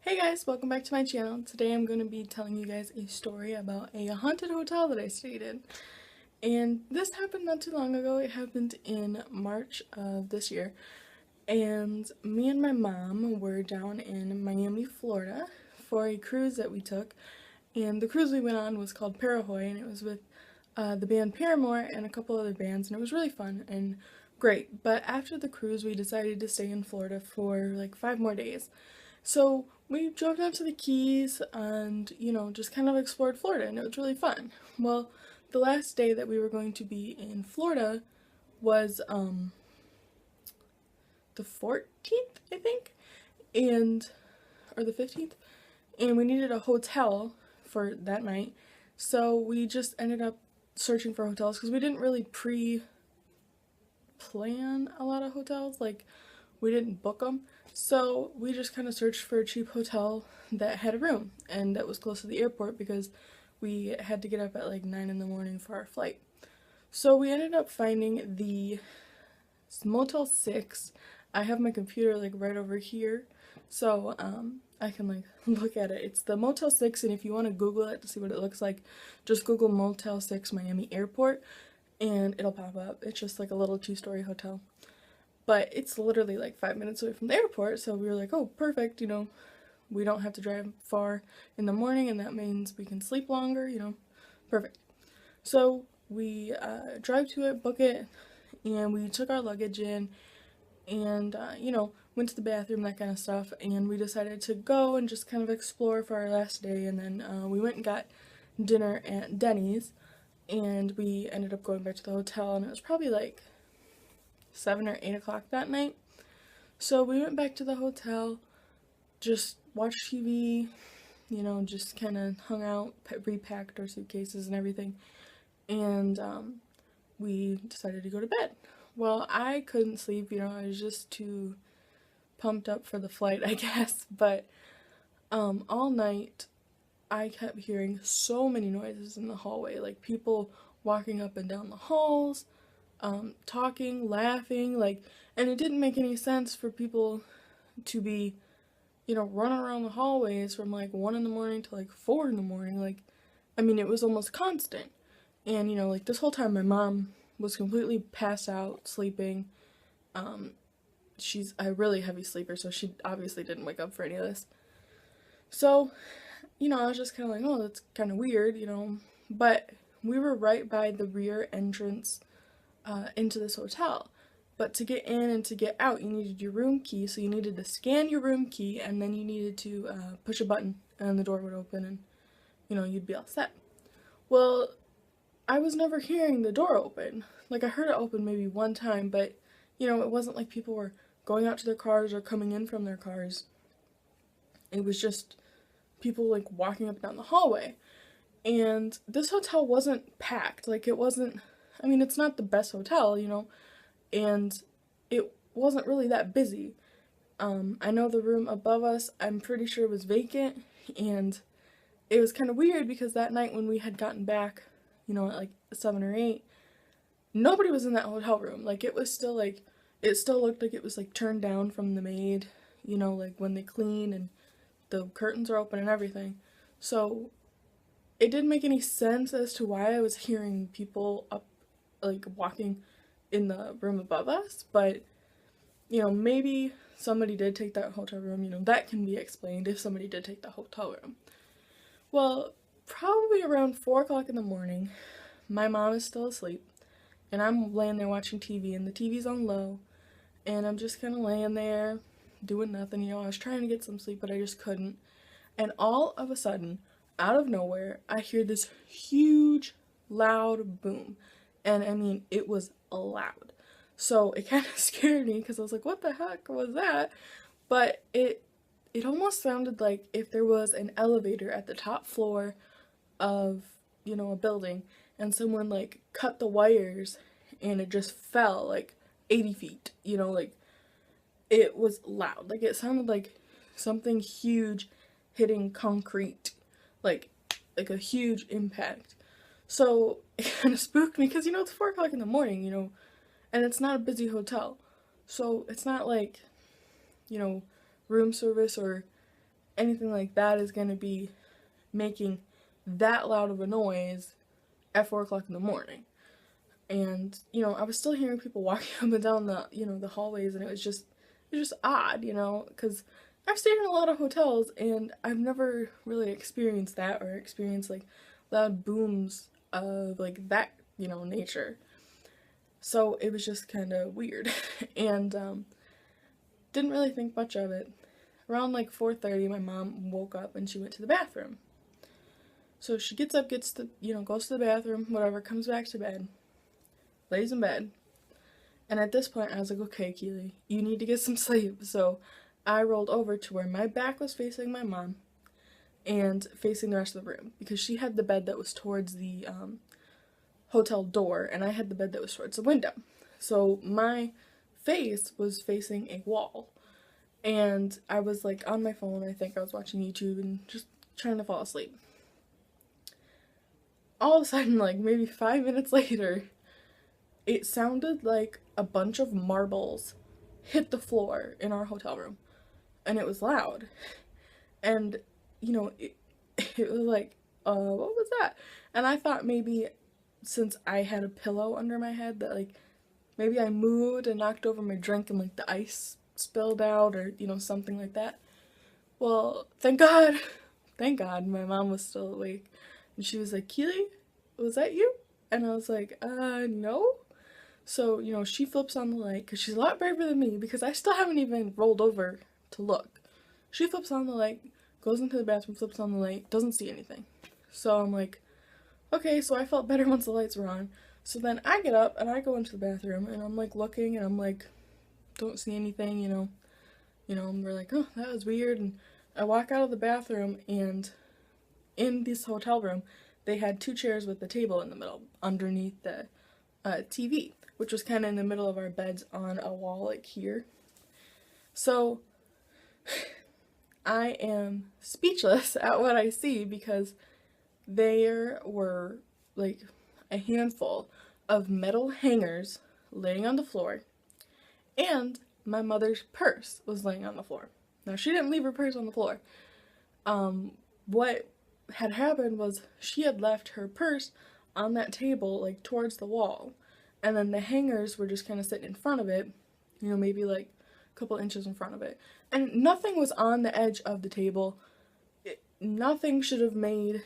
Hey guys, welcome back to my channel. Today I'm going to be telling you guys a story about a haunted hotel that I stayed in. And this happened not too long ago. It happened in March of this year. And me and my mom were down in Miami, Florida for a cruise that we took. And the cruise we went on was called Parahoy, and it was with the band Paramore and a couple other bands, and it was really fun and great. But after the cruise, we decided to stay in Florida for like 5 more days. So we drove down to the Keys and, just kind of explored Florida, and it was really fun. Well, the last day that we were going to be in Florida was the 14th, I think, and or the 15th, and we needed a hotel for that night. So we just ended up searching for hotels because we didn't really plan a lot of hotels, like we didn't book them. So we just kind of searched for a cheap hotel that had a room and that was close to the airport because we had to get up at like 9 in the morning for our flight. So we ended up finding the Motel 6. I have my computer like right over here, so I can like look at it. It's the Motel 6, and if you want to Google it to see what it looks like, just Google Motel 6 Miami Airport and it'll pop up. It's just like a little 2-story hotel. But it's literally like 5 minutes away from the airport, so we were like, oh, perfect, we don't have to drive far in the morning, and that means we can sleep longer, perfect. So we drive to it, book it, and we took our luggage in, and, went to the bathroom, that kind of stuff, and we decided to go and just kind of explore for our last day, and then we went and got dinner at Denny's, and we ended up going back to the hotel, and it was probably like 7 or 8 o'clock that night. So we went back to the hotel, just watched TV, just kind of hung out, repacked our suitcases and everything, and we decided to go to bed. Well, I couldn't sleep, I was just too pumped up for the flight, I guess, but all night I kept hearing so many noises in the hallway, like people walking up and down the halls, talking, laughing, and it didn't make any sense for people to be, running around the hallways from like 1 in the morning to like 4 in the morning. It was almost constant. And, this whole time my mom was completely passed out, sleeping. She's a really heavy sleeper, so she obviously didn't wake up for any of this. So, I was just kind of like, oh, that's kind of weird, but we were right by the rear entrance into this hotel. But to get in and to get out, you needed your room key, so you needed to scan your room key, and then you needed to push a button, and the door would open, and, you'd be all set. Well, I was never hearing the door open. Like, I heard it open maybe one time, but, it wasn't like people were going out to their cars or coming in from their cars. It was just people, like, walking up and down the hallway. And this hotel wasn't packed. Like, it wasn't, it's not the best hotel, and it wasn't really that busy. I know the room above us, I'm pretty sure it was vacant, and it was kind of weird because that night when we had gotten back, at like 7 or 8, nobody was in that hotel room. Like, it was still like, it still looked like it was like turned down from the maid, like when they clean and the curtains are open and everything. So it didn't make any sense as to why I was hearing people up, like, walking in the room above us, but, maybe somebody did take that hotel room, that can be explained if somebody did take the hotel room. Well, probably around 4 o'clock in the morning, my mom is still asleep, and I'm laying there watching TV, and the TV's on low, and I'm just kind of laying there, doing nothing, I was trying to get some sleep, but I just couldn't, and all of a sudden, out of nowhere, I hear this huge, loud boom, and it was loud. So it kind of scared me because I was like, what the heck was that? But it almost sounded like if there was an elevator at the top floor of, a building, and someone like cut the wires and it just fell like 80 feet, it was loud. Like, it sounded like something huge hitting concrete, like a huge impact. So it kind of spooked me because, it's 4 o'clock in the morning, and it's not a busy hotel. So it's not like, room service or anything like that is going to be making that loud of a noise at 4 o'clock in the morning. And, you know, I was still hearing people walking up and down the, you know, the hallways, and it was just odd, you know, because I've stayed in a lot of hotels, and I've never really experienced that, or experienced, like, loud booms of, like, that, you know, nature. So it was just kind of weird, and, didn't really think much of it. Around, like, 4:30, my mom woke up, and she went to the bathroom. So she gets up, you know, goes to the bathroom, whatever, comes back to bed, lays in bed, and at this point I was like, okay, Keely, you need to get some sleep. So I rolled over to where my back was facing my mom and facing the rest of the room, because she had the bed that was towards the hotel door, and I had the bed that was towards the window. So my face was facing a wall, and I was like on my phone. I think I was watching YouTube and just trying to fall asleep. All of a sudden, like maybe 5 minutes later, it sounded like a bunch of marbles hit the floor in our hotel room, and it was loud. And, you know, it was like, what was that? And I thought maybe since I had a pillow under my head that, like, maybe I moved and knocked over my drink and, like, the ice spilled out, or, you know, something like that. Well, thank God, my mom was still awake. And she was like, Keely, was that you? And I was like, no. So, you know, she flips on the light, because she's a lot braver than me, because I still haven't even rolled over to look. She flips on the light, goes into the bathroom, flips on the light, doesn't see anything. So I'm like, okay, so I felt better once the lights were on. So then I get up, and I go into the bathroom, and I'm like looking, and I'm like, don't see anything, you know, and we're like, oh, that was weird. And I walk out of the bathroom, and in this hotel room, they had 2 chairs with the table in the middle, underneath the TV, which was kind of in the middle of our beds on a wall, like here. So I am speechless at what I see, because there were like a handful of metal hangers laying on the floor, and my mother's purse was laying on the floor. Now, she didn't leave her purse on the floor. What had happened was she had left her purse on that table, like towards the wall, and then the hangers were just kind of sitting in front of it, you know, maybe like a couple inches in front of it, and nothing was on the edge of the table. Nothing should have made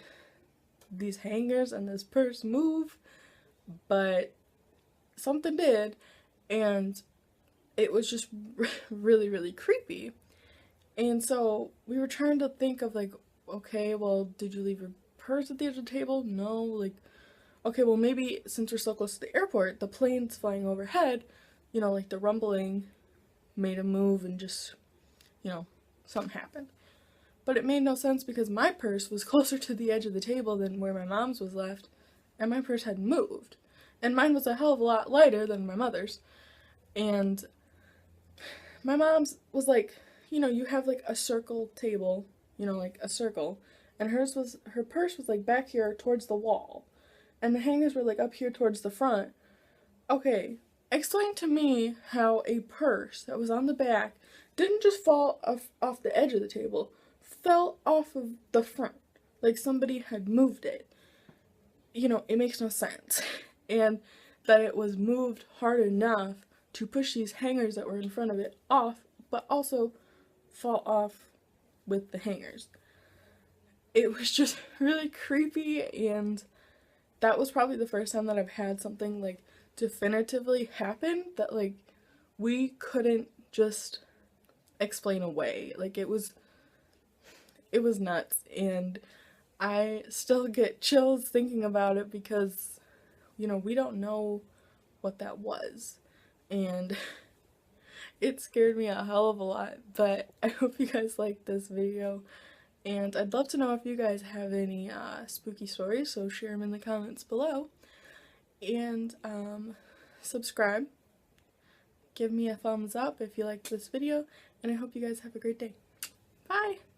these hangers and this purse move, but something did, and it was just really, really creepy. And so we were trying to think of, like, okay, well, did you leave your purse at the edge of the table? No. Like, okay, well, maybe since we're so close to the airport, the planes flying overhead, you know, like the rumbling made a move and just, you know, something happened. But it made no sense, because my purse was closer to the edge of the table than where my mom's was left, and my purse hadn't moved. And mine was a hell of a lot lighter than my mother's. And my mom's was like, you know, you have like a circle table, you know, like a circle, and her purse was like back here towards the wall, and the hangers were like up here towards the front. Okay, explain to me how a purse that was on the back didn't just fall off the edge of the table, fell off of the front, like somebody had moved it. You know, it makes no sense. And that it was moved hard enough to push these hangers that were in front of it off, but also fall off with the hangers. It was just really creepy, and that was probably the first time that I've had something like definitively happen that like we couldn't just explain away. Like it was nuts, and I still get chills thinking about it, because you know, we don't know what that was, and it scared me a hell of a lot. But I hope you guys liked this video, and I'd love to know if you guys have any spooky stories, so share them in the comments below. And subscribe, give me a thumbs up if you liked this video, and I hope you guys have a great day. Bye!